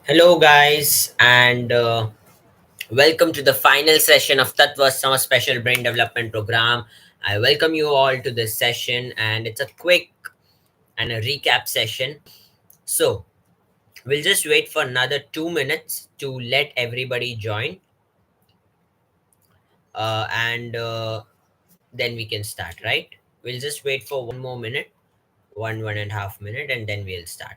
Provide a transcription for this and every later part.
Hello, guys, and welcome to the final session of Tattva Summer Special Brain Development Program. I welcome you all to this session, and it's a quick and a recap session. So, we'll just wait for another 2 minutes to let everybody join, and then we can start, right? We'll just wait for one more minute, one and a half minute, and then we'll start.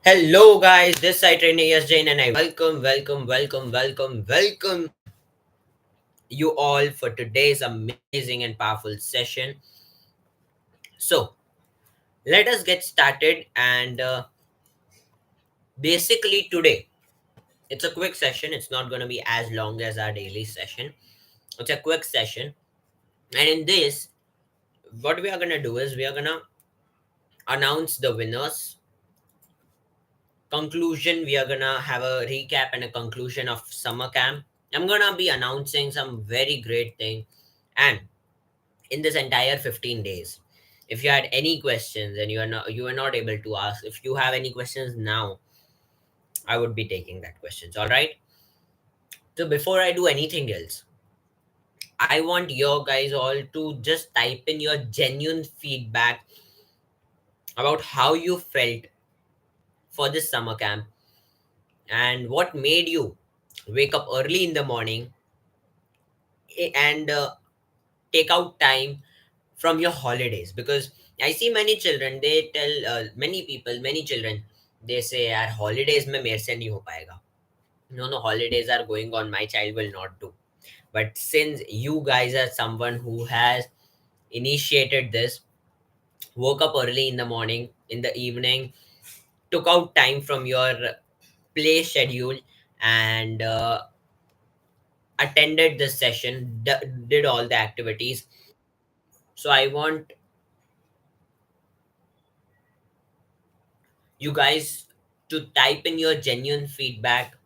Hello, guys. This side trainer Yash Jain, and I welcome you all for today's amazing and powerful session. So, let us get started. And basically, today it's a quick session. It's not going to be as long as our daily session. It's a quick session. And in this, what we are going to do is we are going to announce the winners. Conclusion, we are going to have a recap and a conclusion of summer camp. I'm going to be announcing some very great thing. And in this entire 15 days, if you had any questions and you are not able to ask, if you have any questions now, I would be taking that questions. All right, so before I do anything else, I want your guys all to just type in your genuine feedback about how you felt for this summer camp, and what made you wake up early in the morning, and take out time from your holidays. Because I see many children, they tell many people, many children, they say यार holidays में मेरे से नहीं हो पाएगा. No, holidays are going on, my child will not do. But since you guys are someone who has initiated this, woke up early in the morning, in the evening, took out time from your play schedule, and attended this session, did all the activities. So I want you guys to type in your genuine feedback,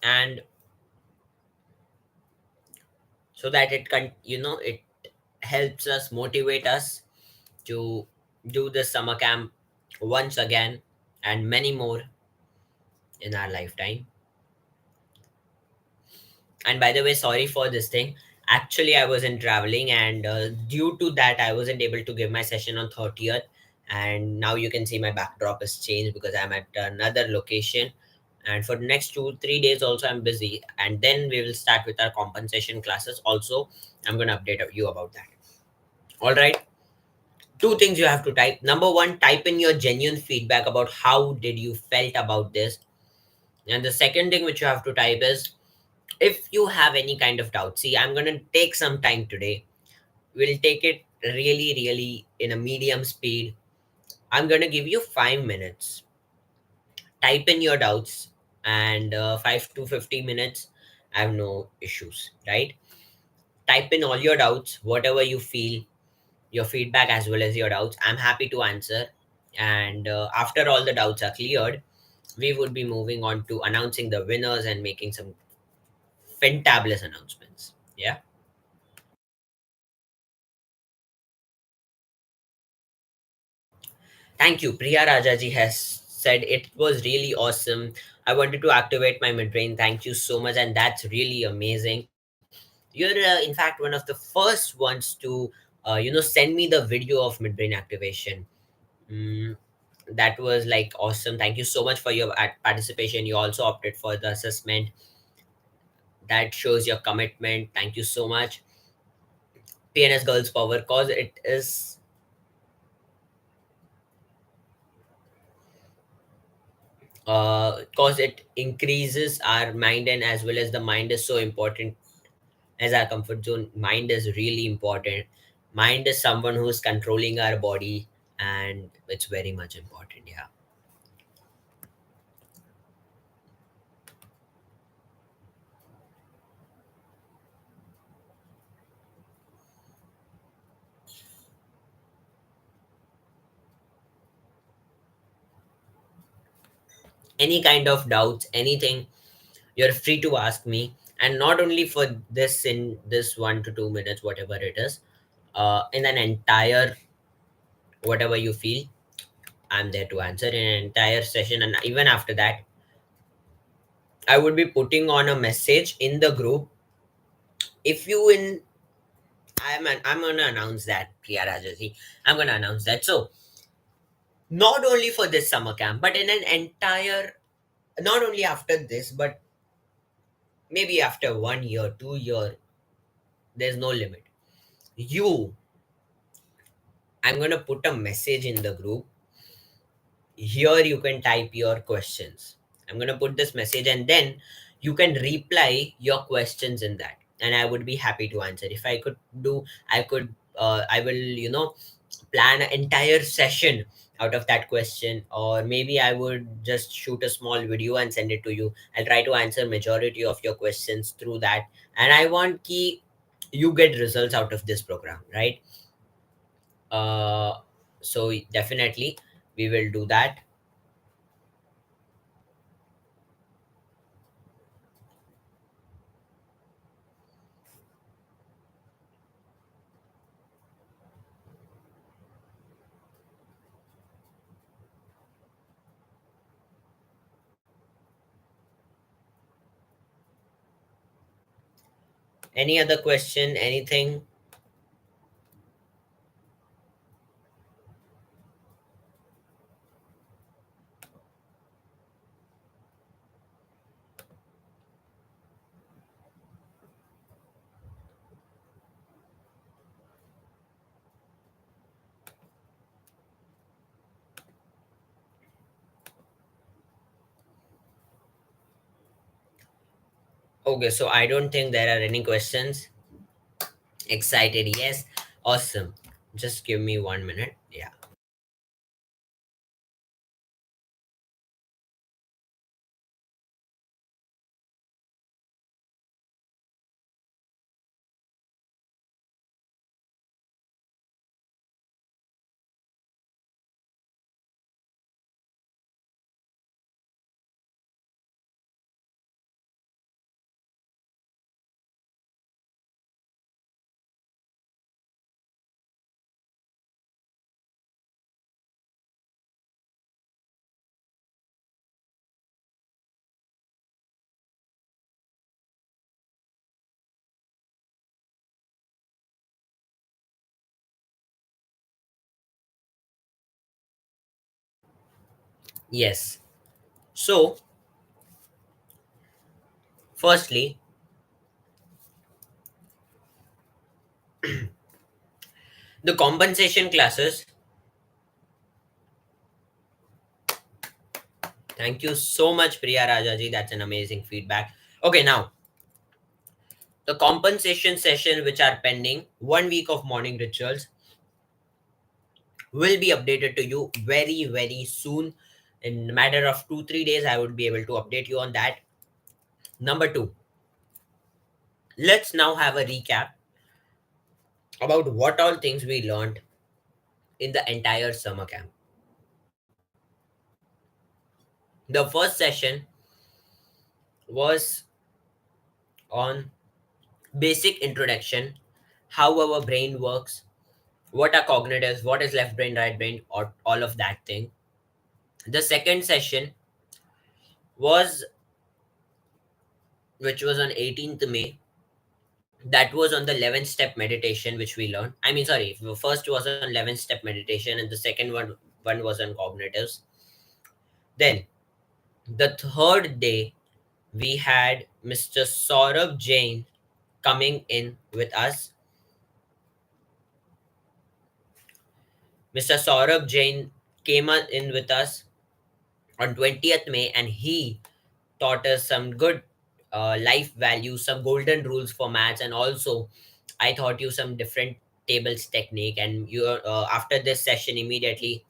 and so that it can, it helps us, motivate us to do the summer camp once again, and many more in our lifetime. And by the way, sorry for this thing. Actually, I wasn't traveling, and due to that, I wasn't able to give my session on 30th. And now you can see my backdrop has changed because I'm at another location. And for the next 2 3 days, also, I'm busy. And then we will start with our compensation classes. Also, I'm going to update you about that. All right. Two things you have to type. Number one, type in your genuine feedback about how did you felt about this. And the second thing which you have to type is, if you have any kind of doubt, see, I'm going to take some time today. We'll take it really, really in a medium speed. I'm going to give you 5 minutes. Type in your doubts, and 5 to 50 minutes, I have no issues, right? Type in all your doubts, whatever you feel, your feedback as well as your doubts. I'm happy to answer. And after all the doubts are cleared, we would be moving on to announcing the winners and making some fantabulous announcements. Yeah. Thank you. Priya Rajaji has said it was really awesome. I wanted to activate my midbrain. Thank you so much. And that's really amazing. You're, in fact, one of the first ones to, send me the video of midbrain activation. Mm, that was like awesome. Thank you so much for your participation. You also opted for the assessment. That shows your commitment. Thank you so much. PNS Girls Power, cause it increases our mind, and as well as the mind is so important as our comfort zone. Mind is really important. Mind is someone who's controlling our body, and it's very much important. Yeah. Any kind of doubts, anything, you're free to ask me. And not only for this, in this 1 to 2 minutes, whatever it is, in an entire, whatever you feel, I'm there to answer in an entire session. And even after that, I would be putting on a message in the group. If you in I'm gonna announce that, Priya Rajaji. I'm gonna announce that. So not only for this summer camp, but in an entire, not only after this, but maybe after 1 year, 2 year, there's no limit. You, I'm gonna put a message in the group. Here you can type your questions. I'm going to put this message, and then you can reply your questions in that, and I would be happy to answer. If I could do, I will, plan an entire session out of that question. Or maybe I would just shoot a small video and send it to you. I'll try to answer majority of your questions through that. And I want key you get results out of this program, right? uh so definitely we will do that. Any other question? Anything? Okay, so I don't think there are any questions. Excited, yes. Awesome. Just give me 1 minute. Yeah. Yes. So, firstly, the compensation classes Thank you so much, Priya Rajaji. That's an amazing feedback. Okay, now the compensation session which are pending, 1 week of morning rituals, will be updated to you very, very soon. In a matter of 2 3 days, I would be able to update you on that. Number two, let's now have a recap about what all things we learned in the entire summer camp. The first session was on basic introduction, how our brain works, what are cognitives, what is left brain, right brain, or all of that thing. The second session was, which was on 18th May, that was on the 11 step meditation which we learned. I mean, sorry, the first was on 11 step meditation, and the second one was on cognitives. Then the third day, we had Mr. Saurabh Jain coming in with us. Mr. Saurabh Jain came in with us on 20th May, and he taught us some good life values, some golden rules for maths, and also I taught you some different tables technique. And you after this session, immediately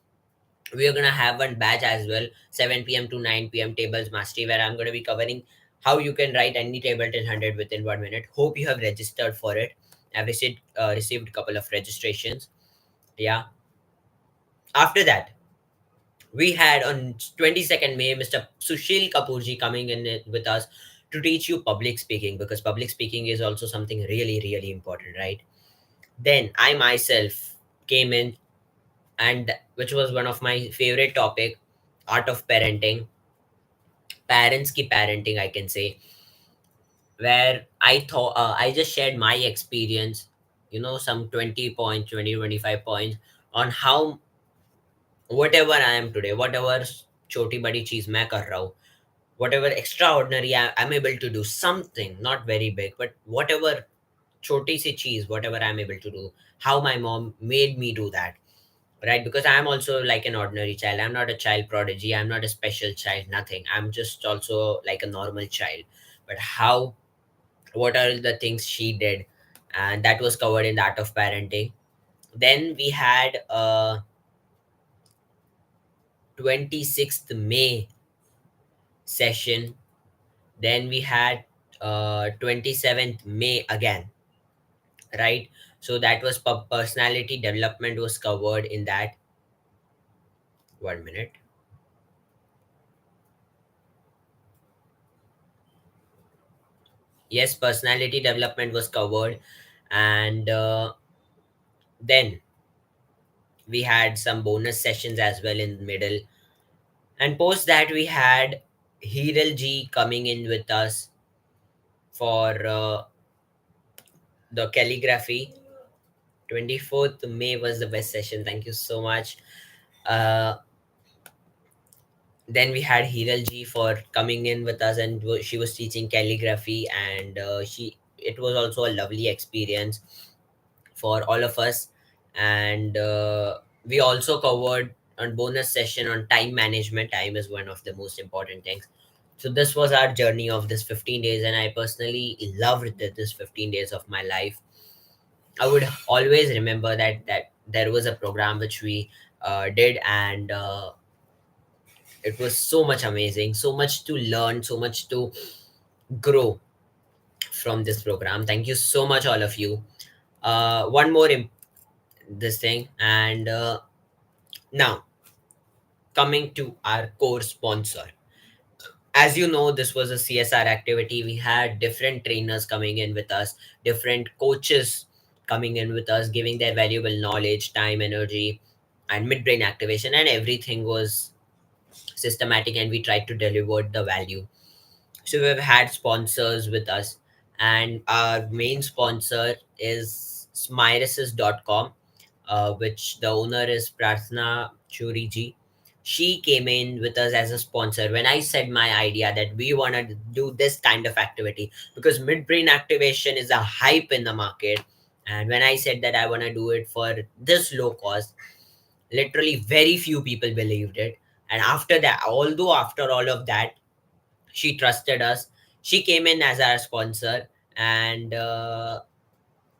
we are gonna have one batch as well, 7 p.m. to 9 p.m. tables mastery, where I'm gonna be covering how you can write any table till 100 within 1 minute. Hope you have registered for it. I've received a couple of registrations. Yeah. After that, we had on 22nd May Mr. Sushil Kapoorji coming in with us to teach you public speaking, because public speaking is also something really, really important, right? Then I myself came in, and which was one of my favorite topic, art of parenting, parents ki parenting, I can say, where I thought I just shared my experience, some 20 points, 20 25 points on how whatever I am today, whatever choti badi cheez मैं कर रहा हूँ, whatever extraordinary I'm able to do something, not very big, but whatever choti si cheese, whatever I'm able to do, how my mom made me do that, right? Because I'm also like an ordinary child. I'm not a child prodigy. I'm not a special child, nothing. I'm just also like a normal child. But what are the things she did? And that was covered in the art of parenting. Then we had 26th May session. Then we had 27th May again, right? So that was personality development was covered in that. 1 minute. Yes, personality development was covered. And then we had some bonus sessions as well in the middle. And post that, we had Hiral G coming in with us for the calligraphy. 24th May was the best session. Thank you so much. Uh, then we had Hiral Ji for coming in with us, and she was teaching calligraphy, and it was also a lovely experience for all of us. And we also covered on bonus session on time management. Time is one of the most important things. So this was our journey of this 15 days, and I personally loved this 15 days of my life. I would always remember that there was a program which we did, and it was so much amazing, so much to learn, so much to grow from this program. Thank you so much, all of you. One more this thing, and now coming to our core sponsor. As you know, this was a CSR activity. We had different trainers coming in with us, different coaches coming in with us, giving their valuable knowledge, time, energy, and midbrain activation, and everything was systematic, and we tried to deliver the value. So we've had sponsors with us, and our main sponsor is smyrisis.com, which the owner is Prathna Churiji. She came in with us as a sponsor when I said my idea that we want to do this kind of activity, because midbrain activation is a hype in the market. And when I said that I want to do it for this low cost, literally very few people believed it. And after that, although after all of that, she trusted us. She came in as our sponsor. And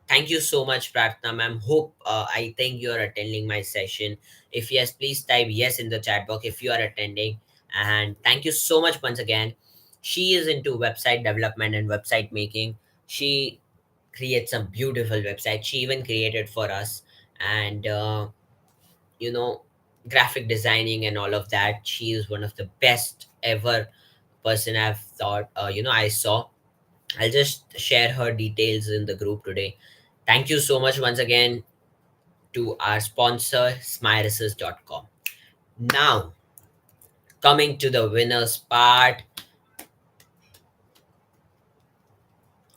thank you so much, Pratna ma'am. Hope I think you are attending my session. If yes, please type yes in the chat box if you are attending. And thank you so much once again. She is into website development and website making. She creates some beautiful websites. She even created for us. And you know, graphic designing and all of that. She is one of the best ever person I've thought. I saw. I'll just share her details in the group today. Thank you so much once again to our sponsor, smyrises.com. Now, coming to the winners part.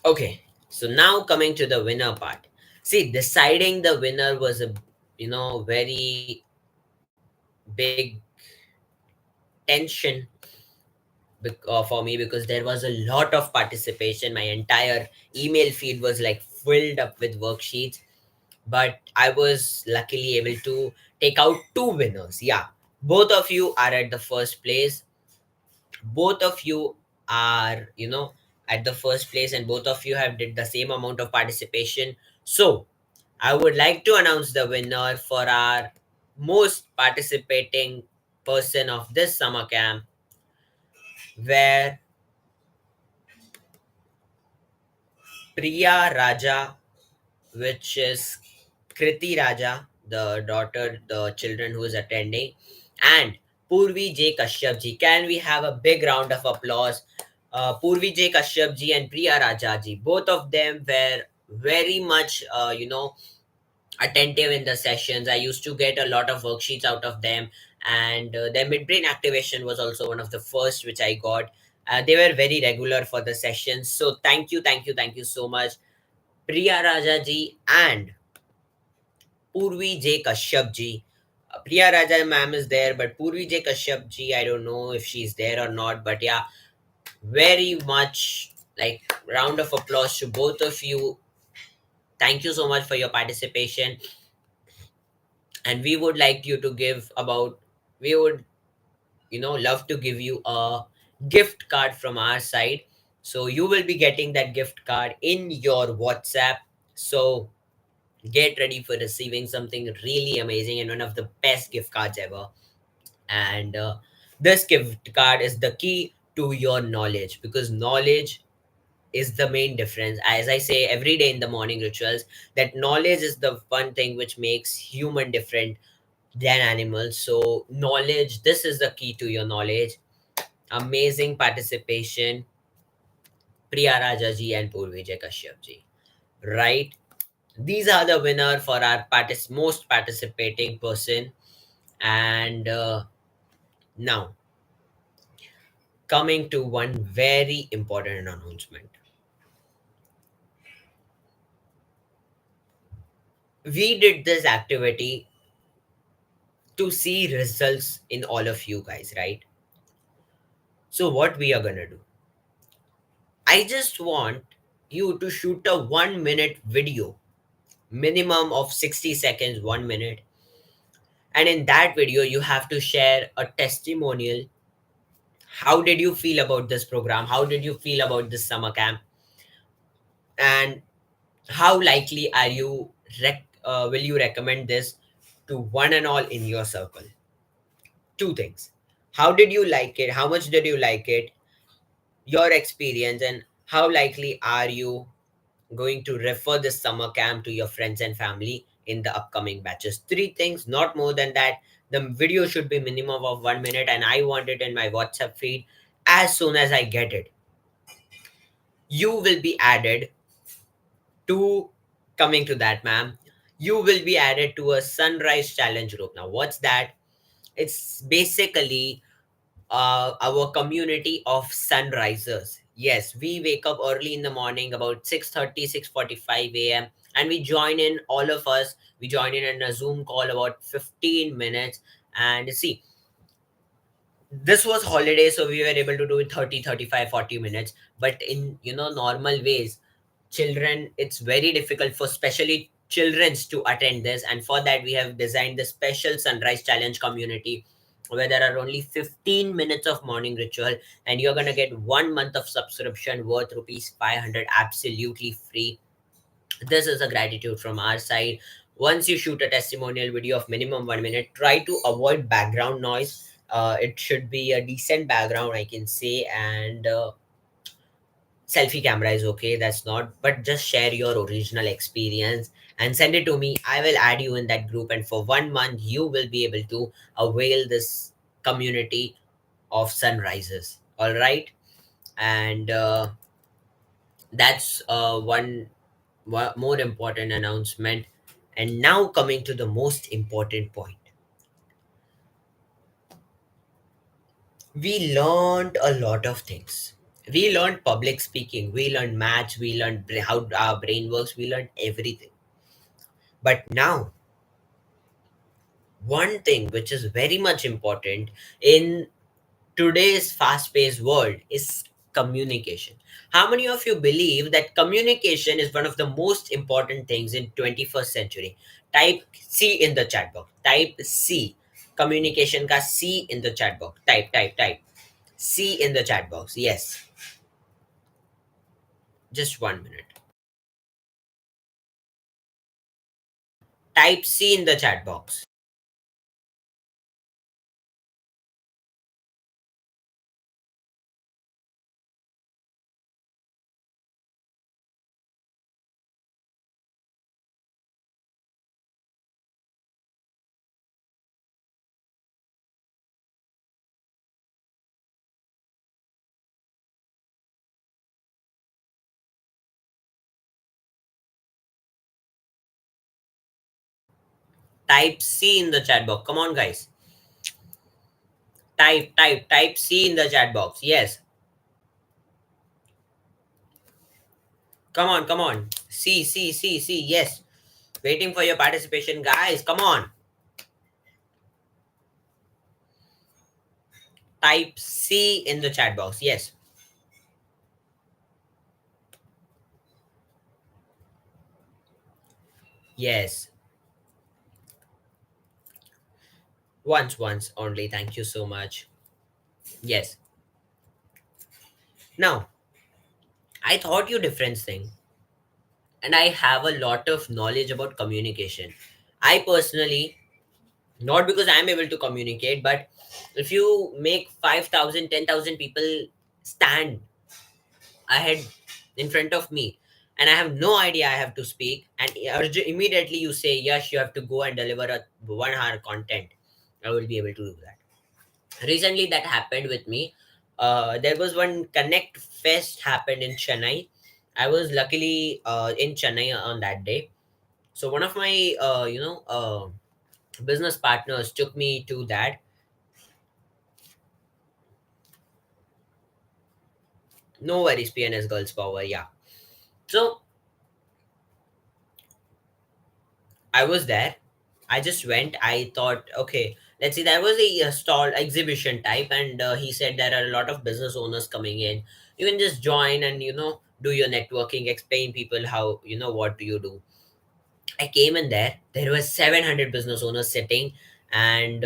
Okay, so now coming to the winner part. See, deciding the winner was a very big tension for me, because there was a lot of participation. My entire email feed was like filled up with worksheets, but I was luckily able to take out two winners. Yeah, both of you are at the first place. Both of you are, at the first place, and both of you have did the same amount of participation. So I would like to announce the winner for our most participating person of this summer camp, where Priya Raja, which is Kriti Raja, the daughter, the children who is attending, and Purvi J. Kashyap ji. Can we have a big round of applause? Purvi J. Kashyap ji and Priya Raja ji, both of them were very much, attentive in the sessions. I used to get a lot of worksheets out of them, and their midbrain activation was also one of the first which I got. They were very regular for the sessions. So thank you, thank you, thank you so much, Priya Raja ji and Purvi J. Kashyap ji. Priya Raja ma'am is there, but Purvi J. Kashyap ji, I don't know if she's there or not. But yeah, very much like round of applause to both of you. Thank you so much for your participation. And we would like you to give about, we would, love to give you a gift card from our side. So you will be getting that gift card in your WhatsApp. So get ready for receiving something really amazing and one of the best gift cards ever. And this gift card is the key to your knowledge, because knowledge is the main difference. As I say every day in the morning rituals, that knowledge is the one thing which makes human different than animals. So knowledge, this is the key to your knowledge. Amazing participation, Priya Rajaji and Purvijay Kashyapji. Right? These are the winner for our most participating person. And now, coming to one very important announcement. We did this activity to see results in all of you guys, right? So what we are gonna do? I just want you to shoot a 1 minute video, minimum of 60 seconds, 1 minute. And in that video, you have to share a testimonial. How did you feel about this program? How did you feel about this summer camp? And how likely are you will you recommend this to one and all in your circle? Two things: how did you like it, how much did you like it, your experience, and how likely are you going to refer this summer camp to your friends and family in the upcoming batches. Three things, not more than that. The video should be minimum of 1 minute, and I want it in my WhatsApp feed as soon as I get it. You will be added to, coming to that, ma'am, you will be added to a sunrise challenge group. Now what's that? It's basically our community of sunrisers. Yes, we wake up early in the morning about 6:30, 6:45 a.m. and we join in, all of us. We join in a Zoom call about 15 minutes. And see, this was holiday, so we were able to do it 30, 35, 40 minutes. But in, normal ways, children, it's very difficult for especially childrens to attend this. And for that, we have designed the special sunrise challenge community, where there are only 15 minutes of morning ritual, and you're gonna get 1 month of subscription worth rupees 500 absolutely free. This is a gratitude from our side. Once you shoot a testimonial video of minimum 1 minute, try to avoid background noise. It should be a decent background, I can say, and selfie camera is okay, that's not, but just share your original experience and send it to me. I will add you in that group, and for 1 month you will be able to avail this community of sunrises. All right. And that's one more important announcement. And now coming to the most important point, we learned a lot of things. We learned public speaking, we learned maths, we learned how our brain works, we learned everything. But now, one thing which is very much important in today's fast paced world is communication. How many of you believe that communication is one of the most important things in 21st century? Type C in the chat box. Type C. Communication ka C in the chat box. Type. C in the chat box. Yes. Just 1 minute. Type C in the chat box. Type C in the chat box. Come on, guys. Type C in the chat box. Yes. Come on. C. Yes. Waiting for your participation, guys. Come on. Type C in the chat box. Yes. Yes. Once only. Thank you so much. Yes. Now, I thought you different thing, and I have a lot of knowledge about communication. I personally, not because I'm able to communicate, but if you make 5,000, 10,000 people stand ahead in front of me, and I have no idea I have to speak, and immediately you say, yes, you have to go and deliver a 1 hour content, I will be able to do that. Recently that happened with me. There was one Connect Fest happened in Chennai. I was luckily in Chennai on that day. So one of my business partners took me to that. No worries, PNS Girls Power. Yeah. So I was there. I just went. I thought, okay, let's see. There was a stall exhibition type, and he said there are a lot of business owners coming in. You can just join and do your networking, explain people how what do you do. I came in there. There were 700 business owners sitting, and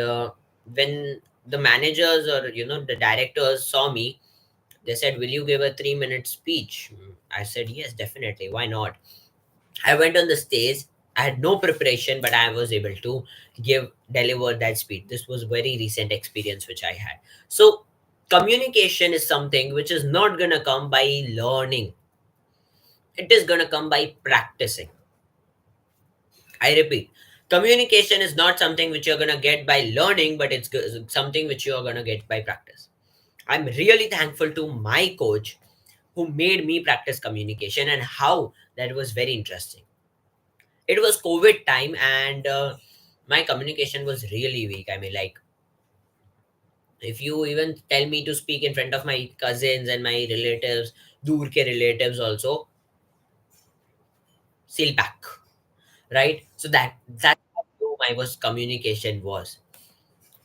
when the managers or the directors saw me, they said, "Will you give a 3 minute speech?" I said, "Yes, definitely. Why not?" I went on the stage. I had no preparation, but I was able to deliver that speech. This was very recent experience which I had. So communication is something which is not gonna come by learning. It is gonna come by practicing. I repeat, communication is not something which you're gonna get by learning, but it's something which you're gonna get by practice. I'm really thankful to my coach who made me practice communication, and how that was very interesting. It was COVID time, and my communication was really weak. I mean, like, if you even tell me to speak in front of my cousins and my relatives, dur ke relatives also, seal back, right? So that's how low my was communication was.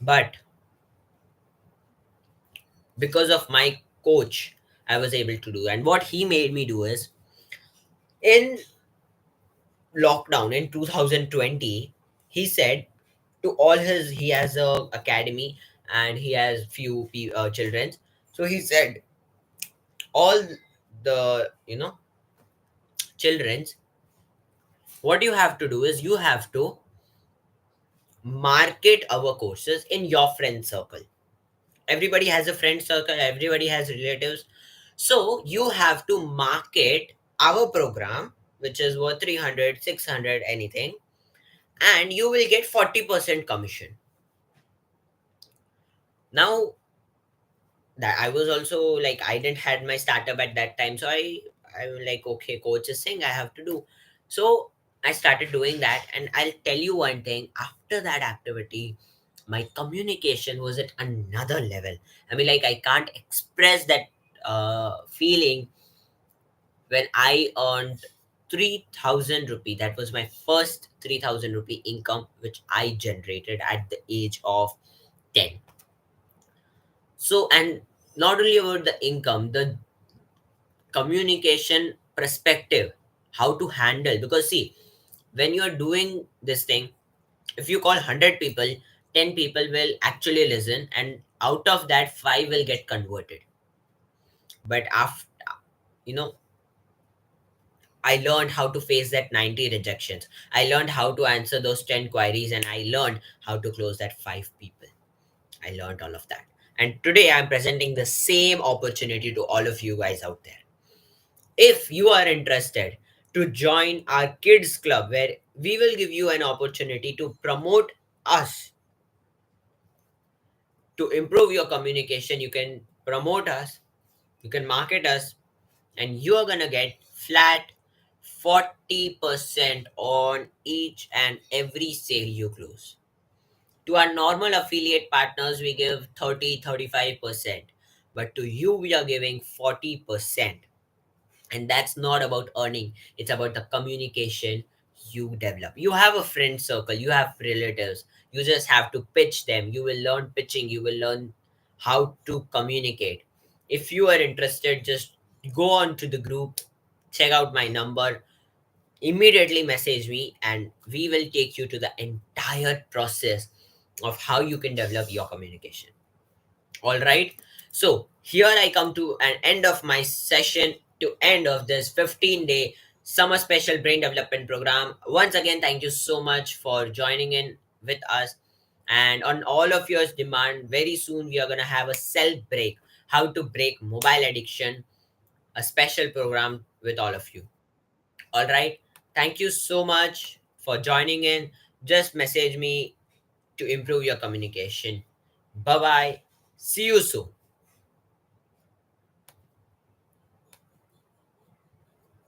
But because of my coach, I was able to do. And what he made me do is, in lockdown in 2020, he said to all his he has a academy, and he has few children. So he said all the children's, what you have to do is you have to market our courses in your friend circle. Everybody has a friend circle, everybody has relatives. So you have to market our program, which is worth 300, 600, anything, and you will get 40% commission. Now, that I was also like, I didn't had my startup at that time, so I was like, okay, coach is saying I have to do. So I started doing that, and I'll tell you one thing. After that activity, my communication was at another level. I mean, like, I can't express that feeling when I earned 3,000 rupee. That was my first 3,000 rupee income, which I generated at the age of 10. So, and not only about the income, the communication perspective, how to handle. Because, see, when you're doing this thing, if you call 100 people, 10 people will actually listen, and out of that, 5 will get converted. But after, you know, I learned how to face that 90 rejections. I learned how to answer those 10 queries, and I learned how to close that 5 people. I learned all of that. And today I'm presenting the same opportunity to all of you guys out there. If you are interested to join our kids club, where we will give you an opportunity to promote us, to improve your communication, you can promote us, you can market us, and you are gonna get flat 40% on each and every sale you close. To our normal affiliate partners, we give 30-35%, but to you, we are giving 40%. And that's not about earning, it's about the communication you develop. You have a friend circle, you have relatives, you just have to pitch them. You will learn pitching, you will learn how to communicate. If you are interested, just go on to the group, check out my number, immediately message me, and we will take you to the entire process of how you can develop your communication. All right. So here I come to an end of my session, to end of this 15-day summer special brain development program. Once again, thank you so much for joining in with us. And on all of yours demand, very soon we are gonna have a self break, how to break mobile addiction, a special program with all of you. All right. Thank you so much for joining in. Just message me to improve your communication. Bye bye. See you soon.